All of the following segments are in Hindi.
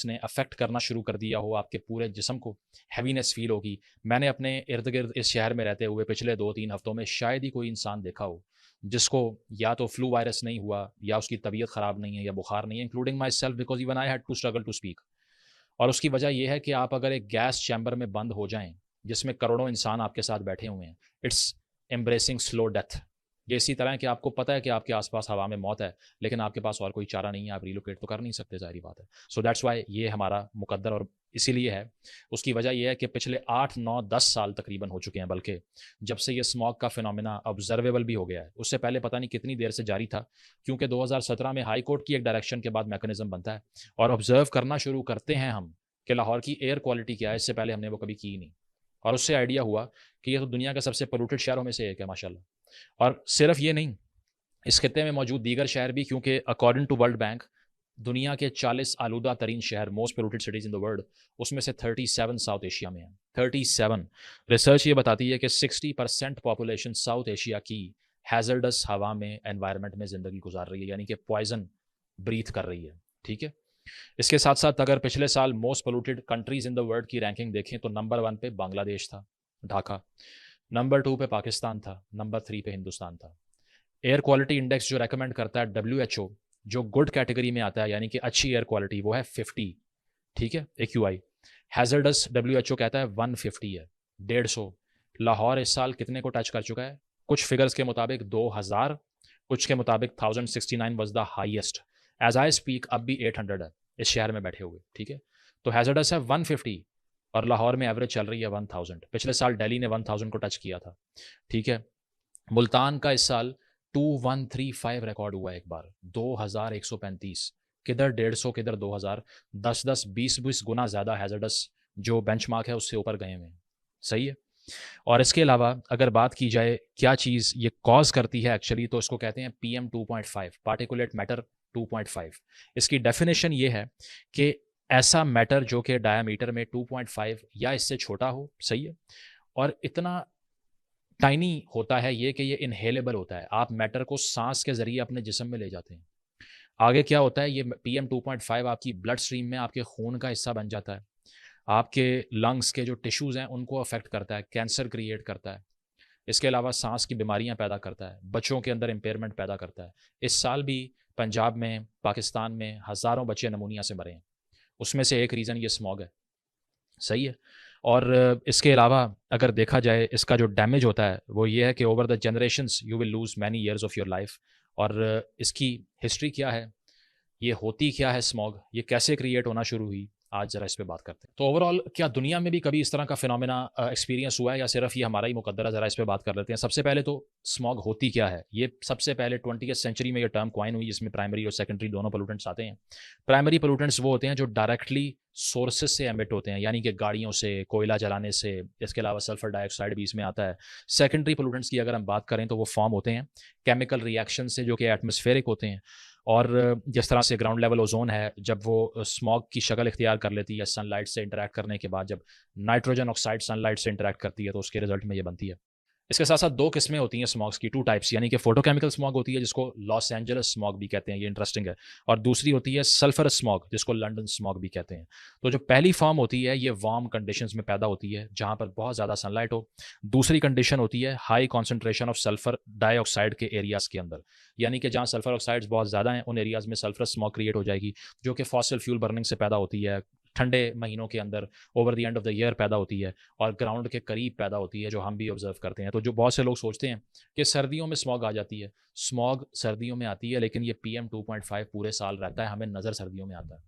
ने अफेक्ट करना शुरू कर दिया हो, आपके पूरे जिस्म को हैवीनेस फील होगी। मैंने अपने इर्द गिर्द इस शहर में रहते हुए पिछले 2-3 हफ्तों में शायद ही कोई इंसान देखा हो जिसको या तो फ्लू वायरस नहीं हुआ या उसकी तबीयत ख़राब नहीं है या बुखार नहीं है, including myself, because even I had to struggle to speak. और उसकी वजह यह है कि आप अगर एक गैस चैम्बर में बंद हो जाएं जिसमें करोड़ों इंसान आपके साथ बैठे हुए हैं, इट्स एम्ब्रेसिंग स्लो डेथ। ये इसी तरह है कि आपको पता है कि आपके आसपास हवा में मौत है, लेकिन आपके पास और कोई चारा नहीं है, आप रिलोकेट तो कर नहीं सकते, जाहिर बात है। सो दैट्स वाई ये हमारा मुकद्दर और इसीलिए है। उसकी वजह यह है कि पिछले 8, 9, 10 साल तकरीबन हो चुके हैं, बल्कि जब से ये स्मॉग का फिनोमिना ऑब्जर्वेबल भी हो गया है। उससे पहले पता नहीं कितनी देर से जारी था, क्योंकि 2017 में हाई कोर्ट की एक डायरेक्शन के बाद मैकेनिज्म बनता है और ऑब्जर्व करना शुरू करते हैं हम कि लाहौर की एयर क्वालिटी क्या है। इससे पहले हमने वो कभी की नहीं, और उससे आइडिया हुआ कि ये तो दुनिया के सबसे पोल्यूटेड शहरों में से एक है माशाल्लाह। और सिर्फ ये नहीं, इस खित्ते में मौजूद दीगर शहर भी, क्योंकि अकॉर्डिंग टू वर्ल्ड बैंक दुनिया के 40 आलूदा तरीन शहर, most polluted cities in the world, उसमें से 37 साउथ एशिया में है। 37। रिसर्च ये बताती है कि 60% पॉपुलेशन साउथ एशिया की हैजर्डस हवा में, एनवायरनमेंट में ज़िंदगी गुजार रही है, यानी कि पॉइजन ब्रीथ कर रही है। ठीक है। इसके साथ साथ अगर पिछले साल most polluted countries in the world की रैंकिंग देखें तो नंबर 1 पे बांग्लादेश था, ढाका। नंबर 2 पे पाकिस्तान था। नंबर 3 पे हिंदुस्तान था। एयर क्वालिटी इंडेक्स जो रेकमेंड करता है WHO, जो गुड कैटेगरी में आता है, यानी कि अच्छी एयर क्वालिटी, वो है 50। ठीक है, AQI। हैजर्डस WHO कहता है 150 है, 150। लाहौर इस साल कितने को टच कर चुका है? कुछ फिगर्स के मुताबिक 2000, कुछ के मुताबिक 1069 was the highest. As I speak अब भी 800 है इस शहर में बैठे हुए। ठीक है, तो हैजर्डस है 150 और लाहौर में एवरेज चल रही है 1000। पिछले साल दिल्ली ने 1000 को टच किया था। ठीक है, मुल्तान का इस साल 2135 रिकॉर्ड हुआ एक बार, 2135। किधर 150, किधर 2000, 10-10, 20-20 गुना ज़्यादा हैजर्डस जो बेंचमार्क है उससे ऊपर गए हुए हैं। सही है। और इसके अलावा अगर बात की जाए क्या चीज़ ये कॉज करती है एक्चुअली, तो इसको कहते हैं PM 2.5, पार्टिकुलेट मैटर 2.5। इसकी डेफिनेशन ये है कि ऐसा मैटर जो कि डायमीटर में 2.5 या इससे छोटा हो, सही है, और इतना टाइनी होता है ये कि ये इनहेलेबल होता है। आप मैटर को सांस के जरिए अपने जिस्म में ले जाते हैं। आगे क्या होता है, ये PM 2.5 आपकी ब्लड स्ट्रीम में आपके खून का हिस्सा बन जाता है। आपके लंग्स के जो टिश्यूज़ हैं उनको अफेक्ट करता है, कैंसर क्रिएट करता है। इसके अलावा सांस की बीमारियां पैदा करता है, बच्चों के अंदर इम्पेयरमेंट पैदा करता है। इस साल भी पंजाब में, पाकिस्तान में हज़ारों बच्चे नमूनिया से मरे हैं। उसमें से एक रीज़न ये स्मॉग है। सही है। और इसके अलावा अगर देखा जाए इसका जो डैमेज होता है वो ये है कि over the generations you will lose many years of your life. और इसकी हिस्ट्री क्या है, ये होती क्या है स्मॉग, ये कैसे क्रिएट होना शुरू हुई, आज ज़रा इस पे बात करते हैं। तो ओवरऑल क्या दुनिया में भी कभी इस तरह का फिनोमेना एक्सपीरियंस हुआ है या सिर्फ ये हमारा ही मुकद्दर है, ज़रा इस पे बात कर लेते हैं। सबसे पहले तो स्मॉग होती क्या है, ये सबसे पहले 20वीं सेंचुरी में ये टर्म क्वाइन हुई, जिसमें प्राइमरी और सेकेंडरी दोनों पोल्यूटेंट्स आते हैं। प्राइमरी पोल्यूटेंट्स वो होते हैं जो डायरेक्टली सोर्सेज से एमिट होते हैं, यानी कि गाड़ियों से, कोयला जलाने से। इसके अलावा सल्फर डाइऑक्साइड भी इसमें आता है। सेकेंडरी पोल्यूटेंट्स की अगर हम बात करें तो वो फॉर्म होते हैं केमिकल रिएक्शन से, जो कि एटमॉस्फेरिक होते हैं। और जिस तरह से ग्राउंड लेवल ओजोन है, जब वो स्मॉग की शक्ल इख्तियार कर लेती है सनलाइट से इंटरैक्ट करने के बाद, जब नाइट्रोजन ऑक्साइड सनलाइट से इंटरैक्ट करती है तो उसके रिजल्ट में ये बनती है। इसके साथ साथ दो किस्में होती हैं स्मॉग्स की, 2 टाइप्स, यानी कि फोटोकेमिकल स्मॉग होती है जिसको लॉस एंजल्स स्मॉग भी कहते हैं, ये इंटरेस्टिंग है। और दूसरी होती है सल्फरस स्मॉग जिसको लंदन स्मॉग भी कहते हैं। तो जो पहली फॉर्म होती है ये वार्म कंडीशंस में पैदा होती है जहां पर बहुत ज़्यादा सनलाइट हो। दूसरी कंडीशन होती है high concentration of sulphur dioxide के एरियाज के अंदर, यानी कि जहाँ सल्फर ऑक्साइड्स बहुत ज़्यादा हैं उन एरियाज में सल्फरस स्मॉग क्रिएट हो जाएगी, जो कि फॉसिल फ्यूल बर्निंग से पैदा होती है, ठंडे महीनों के अंदर, over the end of the year पैदा होती है और ग्राउंड के करीब पैदा होती है, जो हम भी ऑब्जर्व करते हैं। तो जो बहुत से लोग सोचते हैं कि सर्दियों में स्मॉग आ जाती है, स्मॉग सर्दियों में आती है, लेकिन ये PM 2.5 पूरे साल रहता है, हमें नज़र सर्दियों में आता है।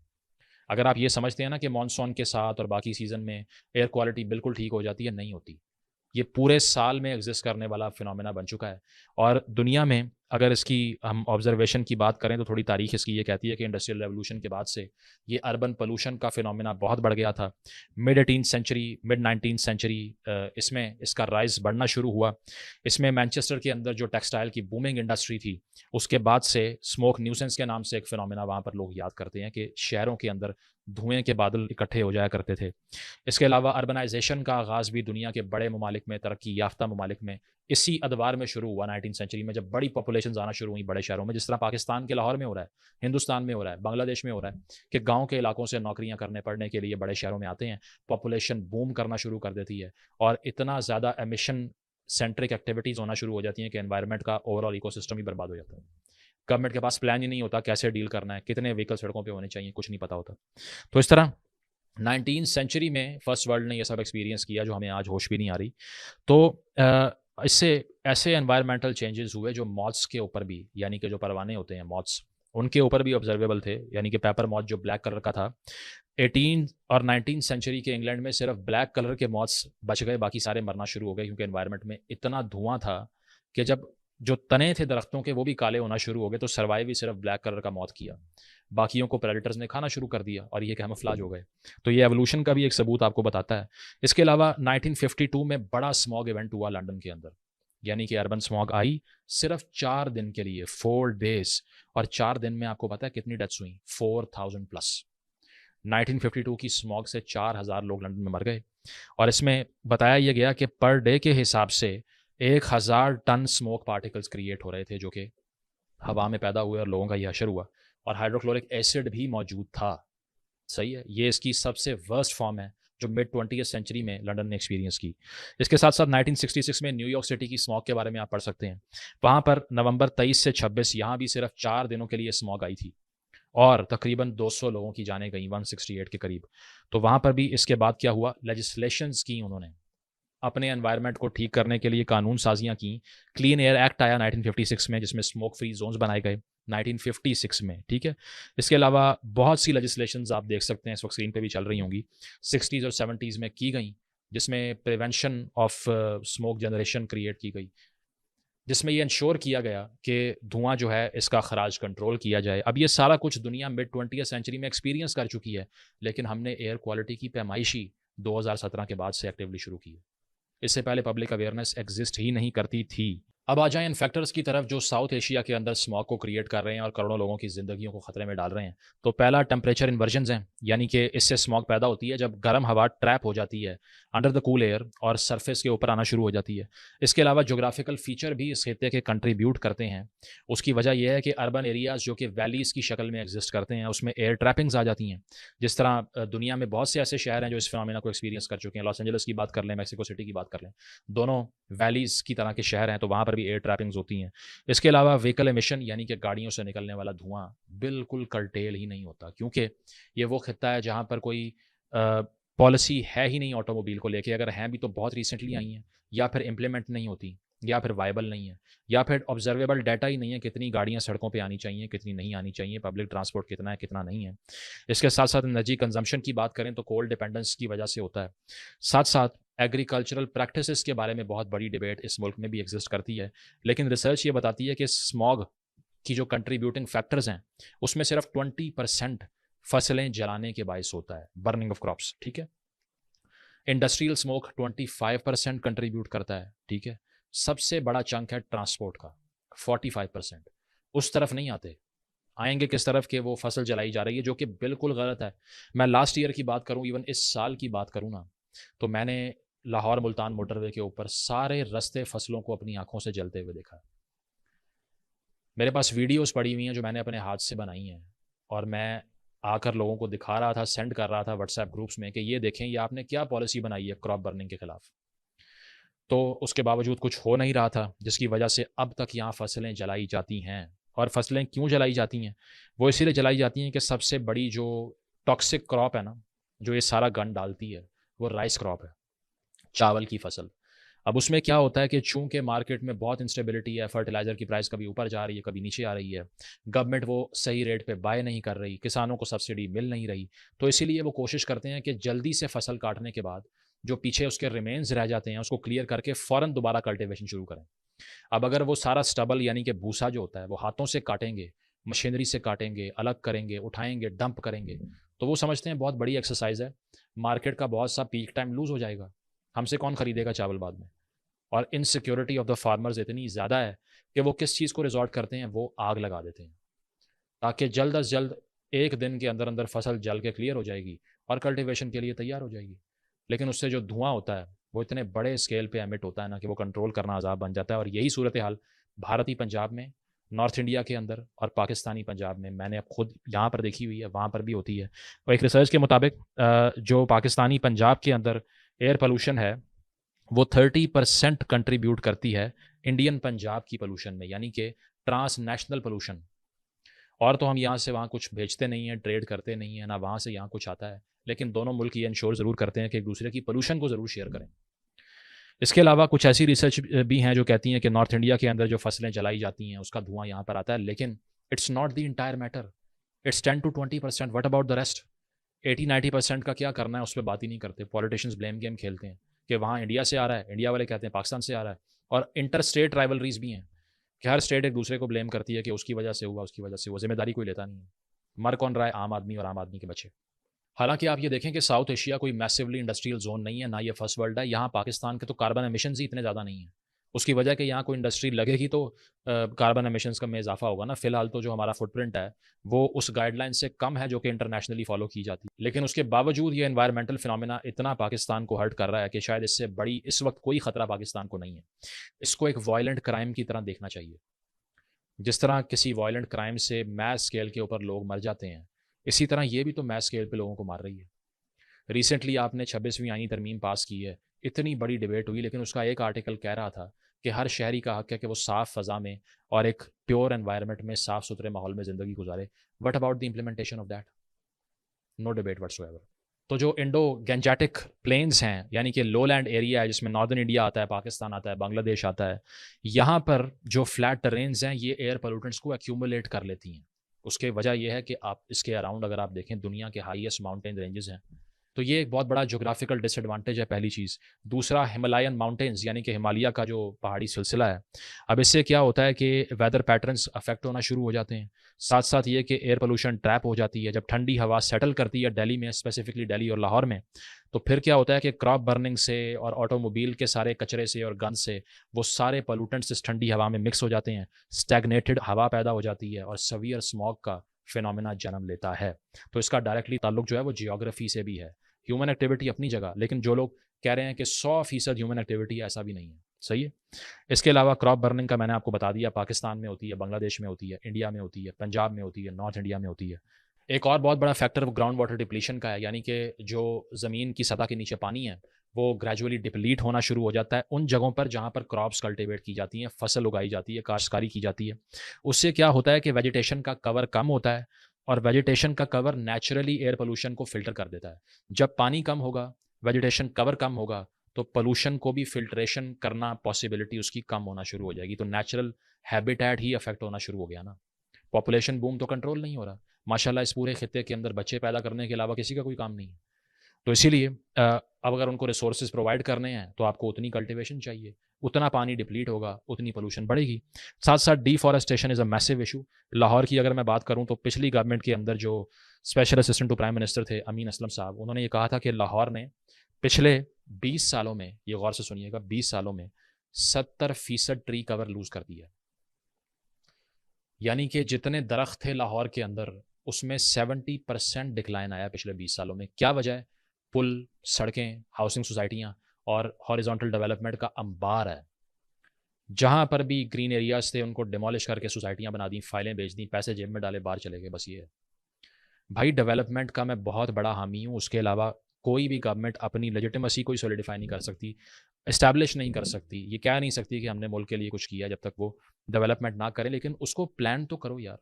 अगर आप ये समझते हैं ना कि मानसून के साथ और बाकी सीज़न में एयर क्वालिटी बिल्कुल ठीक हो जाती है, नहीं होती। ये पूरे साल में एग्जिस्ट करने वाला फिनोमेना बन चुका है। और दुनिया में अगर इसकी हम ऑब्जर्वेशन की बात करें तो थोड़ी तारीख इसकी ये कहती है कि इंडस्ट्रियल रेवोल्यूशन के बाद से ये अर्बन पोल्यूशन का फिनोमेना बहुत बढ़ गया था। Mid 18th century, mid 19th century इसमें इसका राइज बढ़ना शुरू हुआ। इसमें मैनचेस्टर के अंदर जो टेक्सटाइल की बूमिंग इंडस्ट्री थी, उसके बाद से स्मोक न्यूसेंस के नाम से एक फिनोमेना वहाँ पर लोग याद करते हैं कि शहरों के अंदर धुएं के बादल इकट्ठे हो जाया करते थे। इसके अलावा अर्बनाइजेशन का आगाज़ भी दुनिया के बड़े ममालिक में, तरक्की याफ्ता ममालिक में इसी अदवार में शुरू हुआ 19 सेंचुरी में, जब बड़ी पॉपुलेशन आना शुरू हुई बड़े शहरों में, जिस तरह पाकिस्तान के लाहौर में हो रहा है, हिंदुस्तान में हो रहा है, बांग्लादेश में हो रहा है कि गाँव के इलाकों से नौकरियाँ करने पढ़ने के लिए बड़े शहरों में आते हैं, पॉपुलेशन बूम करना शुरू कर देती है और इतना ज़्यादा एमिशन सेंट्रिक एक्टिविटीज़ होना शुरू हो जाती हैं कि एनवायरनमेंट का ओवरऑल इकोसिस्टम ही बर्बाद हो जाता है। गवर्नमेंट के पास प्लान ही नहीं होता कैसे डील करना है, कितने व्हीकल सड़कों पे होने चाहिए, कुछ नहीं पता होता। तो इस तरह 19 सेंचुरी में फर्स्ट वर्ल्ड ने ये सब एक्सपीरियंस किया जो हमें आज होश भी नहीं आ रही। तो इससे ऐसे एनवायरमेंटल चेंजेस हुए जो मॉथ्स के ऊपर भी, यानी कि जो परवाने होते हैं मॉथ्स, उनके ऊपर भी ऑब्जर्वेबल थे। यानी कि पेपर मॉथ जो ब्लैक कलर का था, 18 और 19 सेंचुरी के इंग्लैंड में सिर्फ ब्लैक कलर के मॉथ्स बच गए, बाकी सारे मरना शुरू हो गए क्योंकि एनवायरनमेंट में इतना धुआं था कि जब जो तने थे दरख्तों के वो भी काले होना शुरू हो गए, तो सर्वाइव ही सिर्फ ब्लैक कलर का मौत किया, बाकियों को प्रेडेटर्स ने खाना शुरू कर दिया और ये कैमोफ्लेज हो गए। तो ये एवोल्यूशन का भी एक सबूत आपको बताता है। इसके अलावा 1952 में बड़ा स्मॉग इवेंट हुआ लंदन के अंदर, यानी कि अर्बन स्मॉग आई सिर्फ 4 दिन के लिए, 4 डेज, और 4 दिन में आपको पता है कितनी डेथ्स हुई? 4000 प्लस। 1952 की स्मॉग से 4000 लोग लंदन में मर गए और इसमें बताया यह गया कि पर डे के हिसाब से 1000 टन स्मोक पार्टिकल्स क्रिएट हो रहे थे जो कि हवा में पैदा हुए और लोगों का यह हशर हुआ, और हाइड्रोक्लोरिक एसिड भी मौजूद था। सही है, ये इसकी सबसे वर्स्ट फॉर्म है जो मिड 20th सेंचुरी में लंदन ने एक्सपीरियंस की। इसके साथ साथ 1966 में न्यूयॉर्क सिटी की स्मॉग के बारे में आप पढ़ सकते हैं। वहाँ पर नवंबर 23 से 26 यहाँ भी सिर्फ 4 दिनों के लिए स्मॉग आई थी और तकरीबन 200 लोगों की जानें गई, 168 के करीब। तो वहाँ पर भी इसके बाद क्या हुआ, लेजिस्लेशंस की उन्होंने, अपने एनवायरनमेंट को ठीक करने के लिए कानून साजियाँ की। क्लीन एयर एक्ट आया 1956 में जिसमें स्मोक फ्री जोन्स बनाए गए 1956 में, ठीक है। इसके अलावा बहुत सी लेजिस्लेशंस आप देख सकते हैं, इस वक्त स्क्रीन पे भी चल रही होंगी, 60s और 70s में की गई, जिसमें prevention of smoke generation create की गई, जिसमें ये इंश्योर किया गया कि धुआं जो है इसका खराज कंट्रोल किया जाए। अब ये सारा कुछ दुनिया मिड 20th सेंचुरी में एक्सपीरियंस कर चुकी है, लेकिन हमने एयर क्वालिटी की पैमाइशी 2017 के बाद से एक्टिवली शुरू की है। इससे पहले पब्लिक अवेयरनेस एग्जिस्ट ही नहीं करती थी। अब आ जाएं इन फैक्टर्स की तरफ जो साउथ एशिया के अंदर स्मॉग को क्रिएट कर रहे हैं और करोड़ों लोगों की ज़िंदगियों को खतरे में डाल रहे हैं। तो पहला टेम्परेचर इन्वर्जन्स हैं, यानी कि इससे स्मॉग पैदा होती है जब गर्म हवा ट्रैप हो जाती है अंडर द कूल एयर और सरफेस के ऊपर आना शुरू हो जाती है। इसके अलावा जोग्राफिकल फीचर भी इस खित्ते के कंट्रीब्यूट करते हैं। उसकी वजह यह है कि अर्बन एरियाज़ जो कि वैलीज़ की शक्ल में एग्जिस्ट करते हैं उसमें एयर ट्रैपिंग्स आ जाती हैं। जिस तरह दुनिया में बहुत से ऐसे शहर हैं जो इस फिनोमेना को एक्सपीरियंस कर चुके हैं। लॉस एंजल्स की बात कर लें, मैक्सिको सिटी की बात कर लें, दोनों वैलीज़ की तरह के शहर हैं, तो वहाँ पर भी एयर ट्रैपिंग्स होती हैं। इसके अलावा व्हीकल एमिशन, यानी कि गाड़ियों से निकलने वाला धुआं बिल्कुल कर्टेल ही नहीं होता, क्योंकि ये वो खित्ता है जहाँ पर कोई पॉलिसी है ही नहीं ऑटोमोबाइल को लेके। अगर हैं भी तो बहुत रिसेंटली आई हैं, या फिर इम्प्लीमेंट नहीं होती, या फिर वायबल नहीं है, या फिर ऑब्जर्वेबल डाटा ही नहीं है कितनी गाड़ियाँ सड़कों पे आनी चाहिए, कितनी नहीं आनी चाहिए, पब्लिक ट्रांसपोर्ट कितना है कितना नहीं है। इसके साथ साथ एनर्जी कंजम्पशन की बात करें तो कोल डिपेंडेंस की वजह से होता है। साथ साथ एग्रीकल्चरल प्रैक्टिसेस के बारे में बहुत बड़ी डिबेट इस मुल्क में भी एग्जिस्ट करती है, लेकिन रिसर्च ये बताती है कि स्मॉग की जो कंट्रीब्यूटिंग फैक्टर्स हैं उसमें सिर्फ 20% फसलें जलाने के बायस होता है, बर्निंग ऑफ क्रॉप्स, ठीक है। इंडस्ट्रियल स्मोक 25% कंट्रीब्यूट करता है, ठीक है। सबसे बड़ा चंक है ट्रांसपोर्ट का, 45%। उस तरफ नहीं आते, आएंगे किस तरफ के वो फसल जलाई जा रही है, जो कि बिल्कुल गलत है। मैं लास्ट ईयर की बात करूं, इवन इस साल की बात करूं ना, तो मैंने लाहौर मुल्तान मोटरवे के ऊपर सारे रास्ते फसलों को अपनी आंखों से जलते हुए देखा। मेरे पास वीडियोस पड़ी हुई हैं जो मैंने अपने हाथ से बनाई हैं, और मैं आकर लोगों को दिखा रहा था, सेंड कर रहा था व्हाट्सएप ग्रुप्स में कि ये देखें ये आपने क्या पॉलिसी बनाई है क्रॉप बर्निंग के खिलाफ। तो उसके बावजूद कुछ हो नहीं रहा था, जिसकी वजह से अब तक यहाँ फसलें जलाई जाती हैं। और फसलें क्यों जलाई जाती हैं? वो इसीलिए जलाई जाती हैं कि सबसे बड़ी जो टॉक्सिक क्रॉप है ना, जो ये सारा गन डालती है, वो राइस क्रॉप है, चावल की फसल। अब उसमें क्या होता है कि चूंकि मार्केट में बहुत इंस्टेबिलिटी है, फर्टिलाइज़र की प्राइस कभी ऊपर जा रही है कभी नीचे आ रही है, गवर्नमेंट वो सही रेट पे बाय नहीं कर रही, किसानों को सब्सिडी मिल नहीं रही, तो इसीलिए वो कोशिश करते हैं कि जल्दी से फसल काटने के बाद जो पीछे उसके रिमेन्स रह जाते हैं उसको क्लियर करके फ़ौरन दोबारा कल्टिवेशन शुरू करें। अब अगर वो सारा स्टबल यानी कि भूसा जो होता है वो हाथों से काटेंगे, मशीनरी से काटेंगे, अलग करेंगे, उठाएंगे, डंप करेंगे, तो वो समझते हैं बहुत बड़ी एक्सरसाइज है, मार्केट का बहुत सा पीक टाइम लूज़ हो जाएगा, हमसे कौन खरीदेगा चावल बाद में। और इनसिक्योरिटी ऑफ द फार्मर्स इतनी ज़्यादा है कि वो किस चीज़ को रिजॉर्ट करते हैं, वो आग लगा देते हैं ताकि जल्द अज जल्द एक दिन के अंदर अंदर फसल जल के क्लियर हो जाएगी और कल्टीवेशन के लिए तैयार हो जाएगी। लेकिन उससे जो धुआं होता है वो इतने बड़े स्केल पे एमिट होता है ना कि वो कंट्रोल करना अजाब बन जाता है। और यही सूरत हाल भारतीय पंजाब में, नॉर्थ इंडिया के अंदर और पाकिस्तानी पंजाब में मैंने अब खुद यहाँ पर देखी हुई है, वहाँ पर भी होती है। और एक रिसर्च के मुताबिक जो पाकिस्तानी पंजाब के अंदर एयर पोल्यूशन है वो 30% कंट्रीब्यूट करती है इंडियन पंजाब की पोल्यूशन में, यानी कि ट्रांस नेशनल पोल्यूशन। और तो हम यहाँ से वहाँ कुछ भेजते नहीं हैं, ट्रेड करते नहीं हैं, ना वहाँ से यहाँ कुछ आता है, लेकिन दोनों मुल्क ये इंश्योर ज़रूर करते हैं कि एक दूसरे की पोल्यूशन को ज़रूर शेयर करें। इसके अलावा कुछ ऐसी रिसर्च भी हैं जो कहती हैं कि नॉर्थ इंडिया के अंदर जो फसलें जलाई जाती हैं उसका धुआं यहाँ पर आता है, लेकिन it's not the entire matter, it's 10 to 20%। What about the rest? 80-90% का क्या करना है उस पर बात ही नहीं करते। पॉलिटिशियंस ब्लेम गेम खेलते हैं कि वहाँ इंडिया से आ रहा है, इंडिया वाले कहते हैं पाकिस्तान से आ रहा है। और इंटर स्टेट राइवलरीज भी हैं कि हर स्टेट एक दूसरे को ब्लेम करती है कि उसकी वजह से हुआ, उसकी वजह से हुआ, जिम्मेदारी कोई लेता नहीं है। मर कौन रहा है? आम आदमी और आम आदमी के बच्चे। हालांकि आप ये देखें कि साउथ एशिया कोई मैसिवली इंडस्ट्रियल जोन नहीं है, ना ये फर्स्ट वर्ल्ड है। यहाँ पाकिस्तान के तो कार्बन एमिशंस ही इतने ज़्यादा नहीं है, उसकी वजह कि यहाँ कोई इंडस्ट्री लगेगी तो कार्बन एमिशंस का में इजाफा होगा ना। फिलहाल तो जो हमारा फुटप्रिंट है वो उस गाइडलाइन से कम है जो कि इंटरनेशनली फॉलो की जाती है। लेकिन उसके बावजूद ये एनवायरमेंटल फिनोमेना इतना पाकिस्तान को हर्ट कर रहा है कि शायद इससे बड़ी इस वक्त कोई ख़तरा पाकिस्तान को नहीं है। इसको एक वायलेंट क्राइम की तरह देखना चाहिए। जिस तरह किसी वायलेंट क्राइम से मैस स्केल के ऊपर लोग मर जाते हैं, इसी तरह ये भी तो मैस स्केल पे लोगों को मार रही है। रिसेंटली आपने 26वीं आईनी तरमीम पास की है, इतनी बड़ी डिबेट हुई, लेकिन उसका एक आर्टिकल कह रहा था कि हर शहरी का हक है कि वो साफ़ फ़ज़ा में और एक प्योर एनवायरनमेंट में, साफ़ सुथरे माहौल में ज़िंदगी गुजारे। What about the implementation of that? No debate whatsoever. तो जो इंडो गैंजेटिक प्लेन्स हैं, यानी कि लो लैंड एरिया है जिसमें नॉर्दर्न इंडिया आता है, पाकिस्तान आता है, बांग्लादेश आता है, यहाँ पर जो फ्लैट टरेन्स हैं ये एयर पोल्यूटेंट्स को एक्यूमुलेट कर लेती हैं। उसके वजह यह है कि आप इसके अराउंड अगर आप देखें, दुनिया के हाईएस्ट माउंटेन रेंजेस हैं, तो ये एक बहुत बड़ा जोग्राफिकल डिसएडवांटेज है, पहली चीज़। दूसरा, हिमालयन माउंटेन्स यानी कि हिमालय का जो पहाड़ी सिलसिला है, अब इससे क्या होता है कि वेदर पैटर्न्स अफेक्ट होना शुरू हो जाते हैं। साथ साथ ये कि एयर पोल्यूशन ट्रैप हो जाती है। जब ठंडी हवा सेटल करती है दिल्ली में, स्पेसिफिकली दिल्ली और लाहौर में, तो फिर क्या होता है कि क्रॉप बर्निंग से और ऑटोमोबाइल के सारे कचरे से और गंद से वो सारे पोल्यूटेंट्स इस ठंडी हवा में मिक्स हो जाते हैं, स्टैगनेटेड हवा पैदा हो जाती है और सवियर स्मॉग का फिनोमेना जन्म लेता है। तो इसका डायरेक्टली ताल्लुक जो है वो जियोग्राफी से भी है। ह्यूमन एक्टिविटी अपनी जगह, लेकिन जो लोग कह रहे हैं कि 100% ह्यूमन एक्टिविटी है, ऐसा भी नहीं है। सही है। इसके अलावा क्रॉप बर्निंग का मैंने आपको बता दिया, पाकिस्तान में होती है, बांग्लादेश में होती है, इंडिया में होती है, पंजाब में होती है, नॉर्थ इंडिया में होती है। एक और बहुत बड़ा फैक्टर ग्राउंड वाटर डिप्लीशन का है, यानी कि जो ज़मीन की सतह के नीचे पानी है वो ग्रेजुअली डिप्लीट होना शुरू हो जाता है उन जगहों पर जहाँ पर क्रॉप्स कल्टीवेट की जाती हैं, फसल उगाई जाती है, काश्तकारी की जाती है। उससे क्या होता है कि वेजिटेशन का कवर कम होता है और वेजिटेशन का कवर नेचुरली एयर पोल्यूशन को फिल्टर कर देता है। जब पानी कम होगा, वेजिटेशन कवर कम होगा, तो पोल्यूशन को भी फिल्ट्रेशन करना पॉसिबिलिटी उसकी कम होना शुरू हो जाएगी। तो नेचुरल हैबिटेट ही अफेक्ट होना शुरू हो गया ना। पॉपुलेशन बूम तो कंट्रोल नहीं हो रहा। माशाल्लाह इस पूरे खित्ते के अंदर बच्चे पैदा करने के अलावा किसी का कोई काम नहीं है। तो इसीलिए अब अगर उनको रिसोर्सेज प्रोवाइड करने हैं तो आपको उतनी कल्टीवेशन चाहिए, उतना पानी डिप्लीट होगा, उतनी पोल्यूशन बढ़ेगी। साथ साथ deforestation is a massive issue. Lahore की अगर मैं बात करूं तो पिछली गवर्नमेंट के अंदर जो special assistant to prime minister थे अमीन असलम साहब, उन्होंने ये कहा था कि लाहौर ने पिछले 20 सालों में, ये गौर से सुनिएगा, 20 सालों में 70% ट्री कवर लूज कर दिया। यानी कि जितने दरख्त थे लाहौर के अंदर उसमें 70% डिक्लाइन आया पिछले 20 सालों में। क्या वजह है? पुल, सड़कें, हाउसिंग सोसाइटियाँ और हॉरिजॉन्टल डेवलपमेंट का अंबार है। जहाँ पर भी ग्रीन एरियाज थे उनको डिमोलिश करके सोसाइटियाँ बना दी, फाइलें बेच दी, पैसे जेब में डाले, बाहर चले गए। बस ये है भाई। डेवलपमेंट का मैं बहुत बड़ा हामी हूँ, उसके अलावा कोई भी गवर्नमेंट अपनी लेजिटिमेसी को सॉलिडिफाई नहीं कर सकती, इस्टेब्लिश नहीं कर सकती। ये कह नहीं सकती कि हमने मुल्क के लिए कुछ किया जब तक वो डेवलपमेंट ना करें, लेकिन उसको प्लान तो करो यार।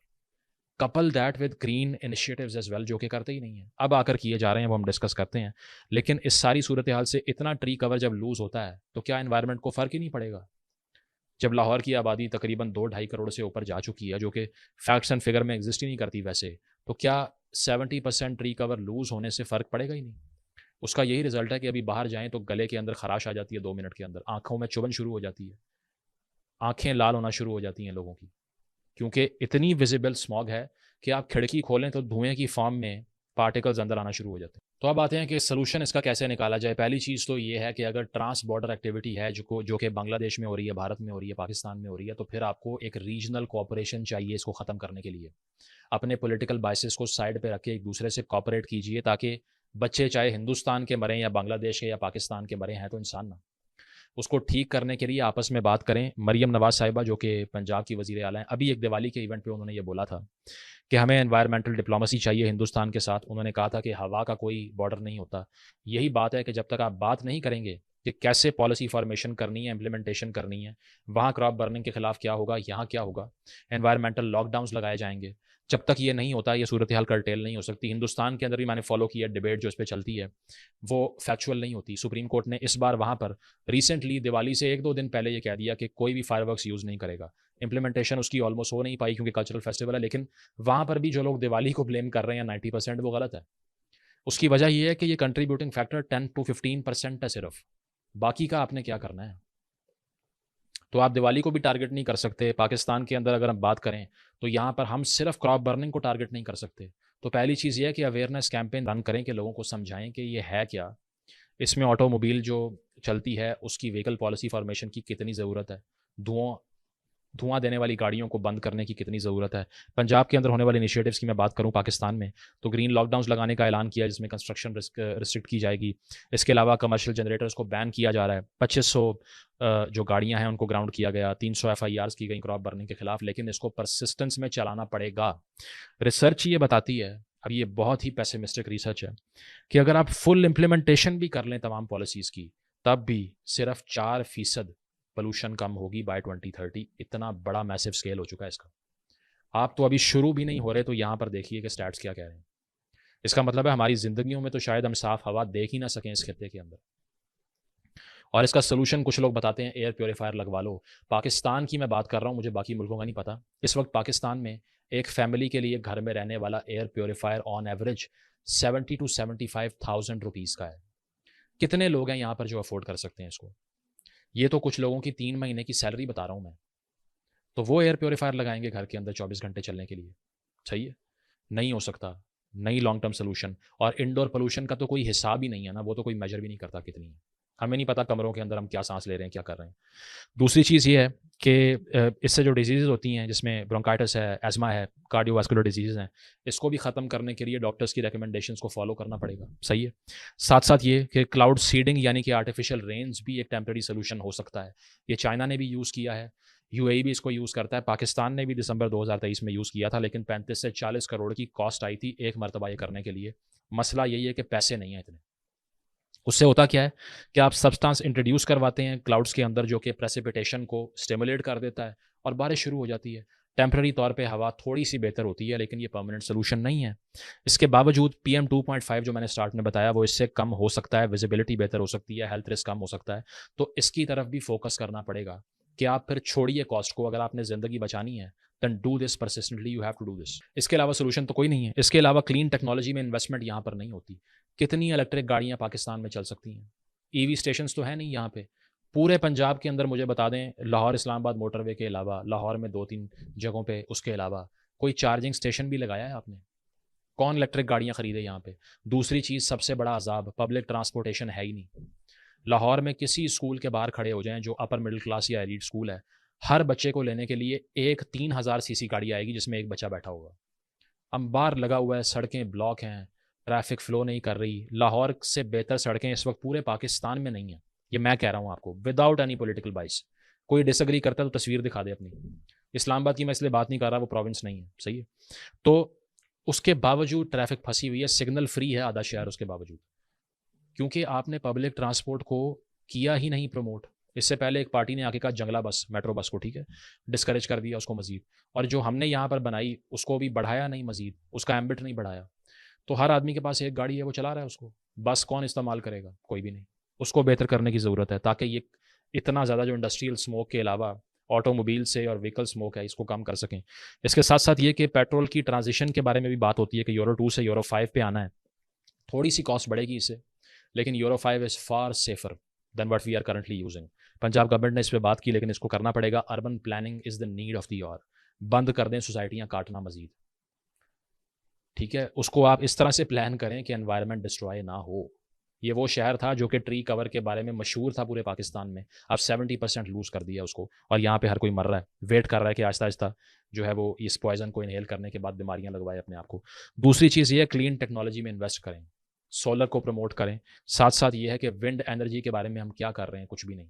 Couple that with green initiatives as well, जो कि करते ही नहीं है, अब आकर किए जा रहे हैं, वो हम डिस्कस करते हैं। लेकिन इस सारी सूरत हाल से इतना ट्री कवर जब लूज होता है तो क्या एनवायरनमेंट को फ़र्क ही नहीं पड़ेगा? जब लाहौर की आबादी तकरीबन 2-2.5 करोड़ से ऊपर जा चुकी है, जो कि फैक्ट्स एंड फिगर में एग्जिस्ट ही नहीं करती वैसे, तो क्या 70% ट्री कवर लूज होने से फ़र्क पड़ेगा ही नहीं? उसका यही रिजल्ट है कि अभी बाहर जाएं तो गले के अंदर खराश आ जाती है 2 मिनट के अंदर, आंखों में चुभन शुरू हो जाती है, आंखें लाल होना शुरू हो जाती हैं लोगों की, क्योंकि इतनी विजिबल स्मॉग है कि आप खिड़की खोलें तो धुएं की फॉर्म में पार्टिकल्स अंदर आना शुरू हो जाते हैं। तो अब आते हैं कि सॉल्यूशन इसका कैसे निकाला जाए। पहली चीज़ तो ये है कि अगर ट्रांस बॉर्डर एक्टिविटी है जो कि बांग्लादेश में हो रही है, भारत में हो रही है, पाकिस्तान में हो रही है, तो फिर आपको एक रीजनल कोऑपरेशन चाहिए इसको ख़त्म करने के लिए। अपने पॉलिटिकल बाइसेस को साइड पे रख के एक दूसरे से कोऑपरेट कीजिए, ताकि बच्चे चाहे हिंदुस्तान के मरें या बांग्लादेश के या पाकिस्तान के मरें, हैं तो इंसान ना। उसको ठीक करने के लिए आपस में बात करें। मरियम नवाज़ साहिबा जो कि पंजाब की वज़ीर आला हैं, अभी एक दिवाली के इवेंट पे उन्होंने ये बोला था कि हमें एनवायरमेंटल डिप्लोमेसी चाहिए हिंदुस्तान के साथ। उन्होंने कहा था कि हवा का कोई बॉर्डर नहीं होता। यही बात है कि जब तक आप बात नहीं करेंगे कि कैसे पॉलिसी फॉर्मेशन करनी है, इम्प्लीमेंटेशन करनी है, वहाँ क्रॉप बर्निंग के खिलाफ क्या होगा, यहाँ क्या होगा, एनवायरमेंटल लॉकडाउन्स लगाए जाएंगे, जब तक ये नहीं होता ये सूरत हाल कर्टेल नहीं हो सकती। हिंदुस्तान के अंदर भी मैंने फॉलो किया डिबेट जो इस पर चलती है, वो फैक्चुअल नहीं होती। सुप्रीम कोर्ट ने इस बार वहाँ पर रिसेंटली दिवाली से 1-2 दिन पहले ये कह दिया कि कोई भी फायरवर्क्स यूज़ नहीं करेगा। इम्प्लीमेंटेशन उसकी ऑलमोस्ट हो नहीं पाई क्योंकि कल्चरल फेस्टिवल है, लेकिन वहाँ पर भी जो लोग दिवाली को ब्लेम कर रहे हैं 90% वो गलत है। उसकी वजह ये है कि ये कंट्रीब्यूटिंग फैक्टर 10 to 15% है सिर्फ, बाकी का आपने क्या करना है। तो आप दिवाली को भी टारगेट नहीं कर सकते। पाकिस्तान के अंदर अगर हम बात करें तो यहाँ पर हम सिर्फ क्रॉप बर्निंग को टारगेट नहीं कर सकते। तो पहली चीज़ ये है कि अवेयरनेस कैंपेन रन करें कि लोगों को समझाएं कि ये है क्या, इसमें ऑटोमोबाइल जो चलती है उसकी व्हीकल पॉलिसी फॉर्मेशन की कितनी ज़रूरत है, धुआं देने वाली गाड़ियों को बंद करने की कितनी ज़रूरत है। पंजाब के अंदर होने वाले इनिशिएटिव्स की मैं बात करूं पाकिस्तान में, तो ग्रीन लॉकडाउन्स लगाने का ऐलान किया जिसमें कंस्ट्रक्शन रिस्ट्रिक्ट की जाएगी। इसके अलावा कमर्शियल जनरेटर्स को बैन किया जा रहा है। 2500 जो गाड़ियां हैं उनको ग्राउंड किया गया, 300 FIRs की गई क्रॉप बर्निंग के खिलाफ, लेकिन इसको परसिस्टेंस में चलाना पड़ेगा। रिसर्च ये बताती है, अब ये बहुत ही पेसिमिस्टिक रिसर्च है, कि अगर आप फुल इम्प्लीमेंटेशन भी कर लें तमाम पॉलिसीज़ की, तब भी सिर्फ 4% पोल्यूशन कम होगी बाय 2030। इतना बड़ा मैसिव स्केल हो चुका है इसका। आप तो अभी शुरू भी नहीं हो रहे, तो यहाँ पर देखिए कि स्टैट्स क्या कह रहे हैं। इसका मतलब है हमारी ज़िंदगियों में तो शायद हम साफ हवा देख ही ना सकें इस खत्ते के अंदर। और इसका सोल्यूशन कुछ लोग बताते हैं एयर प्योरीफायर लगवा लो। पाकिस्तान की मैं बात कर रहा हूँ, मुझे बाकी मुल्कों का नहीं पता। इस वक्त पाकिस्तान में एक फैमिली के लिए घर में रहने वाला air purifier on average 70 to 75,000 rupees का है। कितने लोग हैं यहाँ पर जो अफोर्ड कर सकते हैं इसको? ये तो कुछ लोगों की 3 महीने की सैलरी बता रहा हूँ मैं। तो वो एयर प्योरीफायर लगाएंगे घर के अंदर 24 घंटे चलने के लिए? सही है, नहीं हो सकता। नई लॉन्ग टर्म सोल्यूशन। और इंडोर पोल्यूशन का तो कोई हिसाब ही नहीं है ना, वो तो कोई मेजर भी नहीं करता कितनी है। हमें नहीं पता कमरों के अंदर हम क्या सांस ले रहे हैं, क्या कर रहे हैं। दूसरी चीज़ ये है कि इससे जो डिजीज़ होती हैं, जिसमें ब्रोंकाइटिस है, एज़मा है, कार्डियोवास्कुलर डिजीज़ हैं, इसको भी ख़त्म करने के लिए डॉक्टर्स की रिकमेंडेशंस को फॉलो करना पड़ेगा। सही है। साथ साथ ये कि क्लाउड सीडिंग यानी कि आर्टिफिशियल रेन्स भी एक टेम्परेरी सोल्यूशन हो सकता है। ये चाइना ने भी यूज़ किया है, UAE भी इसको यूज़ करता है, पाकिस्तान ने भी दिसंबर 2023 में यूज़ किया था, लेकिन 35 से 40 करोड़ की कॉस्ट आई थी एक मरतबा ये करने के लिए। मसला यही है कि पैसे नहीं हैं इतने। उससे होता क्या है कि आप सब्सटेंस इंट्रोड्यूस करवाते हैं क्लाउड्स के अंदर, जो कि प्रेसिपिटेशन को स्टिमुलेट कर देता है और बारिश शुरू हो जाती है। टेम्पररी तौर पे हवा थोड़ी सी बेहतर होती है, लेकिन ये परमानेंट सोल्यूशन नहीं है। इसके बावजूद PM 2.5 जो मैंने स्टार्ट में बताया, वो इससे कम हो सकता है, विजिबिलिटी बेहतर हो सकती है, हेल्थ रिस्क कम हो सकता है। तो इसकी तरफ भी फोकस करना पड़ेगा कि आप फिर छोड़िए कॉस्ट को। अगर आपने ज़िंदगी बचानी है, then do this persistently, you have to do this. इसके अलावा सोल्यूशन तो कोई नहीं है। इसके अलावा क्लीन टेक्नोलॉजी में इन्वेस्टमेंट यहाँ पर नहीं होती। कितनी इलेक्ट्रिक गाड़ियाँ पाकिस्तान में चल सकती हैं? EV स्टेशंस तो है नहीं यहाँ पे। पूरे पंजाब के अंदर मुझे बता दें, लाहौर इस्लामाबाद मोटरवे के अलावा, लाहौर में 2-3 जगहों पे, उसके अलावा कोई चार्जिंग स्टेशन भी लगाया है आपने? कौन इलेक्ट्रिक गाड़ियाँ खरीदे यहाँ पे? दूसरी चीज़, सबसे बड़ा अजाब, पब्लिक ट्रांसपोर्टेशन है ही नहीं। लाहौर में किसी स्कूल के बाहर खड़े हो जाएं जो अपर मिडिल क्लास या एलीट स्कूल है, हर बच्चे को लेने के लिए एक 3000 सीसी गाड़ी आएगी जिसमें एक बच्चा बैठा होगा। अंबार लगा हुआ है, सड़कें ब्लॉक हैं, ट्रैफिक फ्लो नहीं कर रही। लाहौर से बेहतर सड़कें इस वक्त पूरे पाकिस्तान में नहीं है। ये मैं कह रहा हूँ आपको विदाउट एनी पॉलिटिकल बाइस। कोई डिसएग्री करता है तो तस्वीर दिखा दे अपनी। इस्लामाबाद की मैं इसलिए बात नहीं कर रहा, वो प्रोविंस नहीं है। सही है। तो उसके बावजूद ट्रैफिक फंसी हुई है, सिग्नल फ्री है आधा शहर उसके बावजूद, क्योंकि आपने पब्लिक ट्रांसपोर्ट को किया ही नहीं प्रमोट। इससे पहले एक पार्टी ने आके कहा जंगला बस, मेट्रो बस को, ठीक है, डिस्करेज कर दिया उसको मजीद। और जो हमने यहाँ पर बनाई उसको भी बढ़ाया नहीं मजीद, उसका एम्बिट नहीं बढ़ाया। तो हर आदमी के पास एक गाड़ी है, वो चला रहा है उसको। बस कौन इस्तेमाल करेगा? कोई भी नहीं। उसको बेहतर करने की ज़रूरत है ताकि ये इतना ज़्यादा जो इंडस्ट्रियल स्मोक के अलावा ऑटोमोबाइल से और व्हीकल स्मोक है, इसको कम कर सकें। इसके साथ साथ ये कि पेट्रोल की ट्रांजिशन के बारे में भी बात होती है कि यूरो 2 से यूरो 5 पे आना है। थोड़ी सी कॉस्ट बढ़ेगी इससे, लेकिन Euro 5 is far safer than what we are currently using. Punjab government ने इस पर बात की, लेकिन इसको करना पड़ेगा। Urban planning is the need of the hour. बंद कर दें सोसाइटियाँ काटना मजीद। ठीक है? उसको आप इस तरह से प्लान करें कि एनवायरनमेंट डिस्ट्रॉय ना हो। ये वो शहर था जो कि ट्री कवर के बारे में मशहूर था पूरे पाकिस्तान में। अब 70% लूज़ कर दिया उसको और यहाँ पे हर कोई मर रहा है। वेट कर रहा है कि आहिस्ता-आहिस्ता जो है वो इस पॉइज़न को इन्हेल करने के बाद बीमारियाँ लगवाए अपने आप को। दूसरी चीज़ ये है क्लीन टेक्नोलॉजी में इन्वेस्ट करें। सोलर को प्रमोट करें। साथ-साथ ये है कि विंड एनर्जी के बारे में हम क्या कर रहे हैं? कुछ भी नहीं।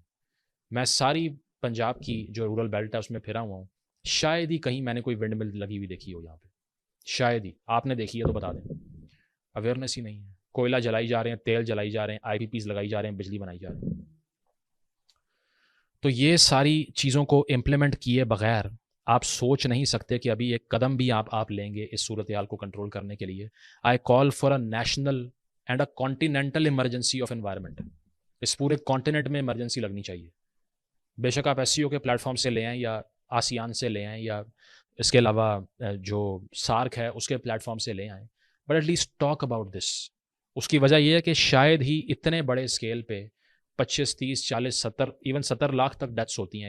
मैं सारी पंजाब की जो रूरल बेल्ट है उसमें फिरा हुआ हूँ। शायद ही कहीं मैंने कोई विंड मिल लगी हुई देखी हो यहाँ पे। शायद ही। आपने देखी है तो बता दें। अवेयरनेस ही नहीं है। कोयला जलाई जा रहे हैं, तेल जलाई जा रहे हैं, आईपीपीज़ लगाई जा रहे हैं, बिजली बनाई जा रही है। तो ये सारी चीज़ों को इम्प्लीमेंट किए बगैर आप सोच नहीं सकते कि अभी एक कदम भी आप लेंगे इस सूरत हाल को कंट्रोल करने के लिए। I call for a national and a continental emergency of environment. इस पूरे कॉन्टिनेंट में इमरजेंसी लगनी चाहिए। बेशक आप एससीओ के प्लेटफॉर्म से ले आएँ या आसियान से ले आएँ या इसके अलावा जो सार्क है उसके प्लेटफॉर्म से ले आएँ, but at least talk about this. उसकी वजह ये है कि शायद ही इतने बड़े स्केल पे 25, 30, 40, 70 इवन 70 लाख तक डेथ्स होती हैं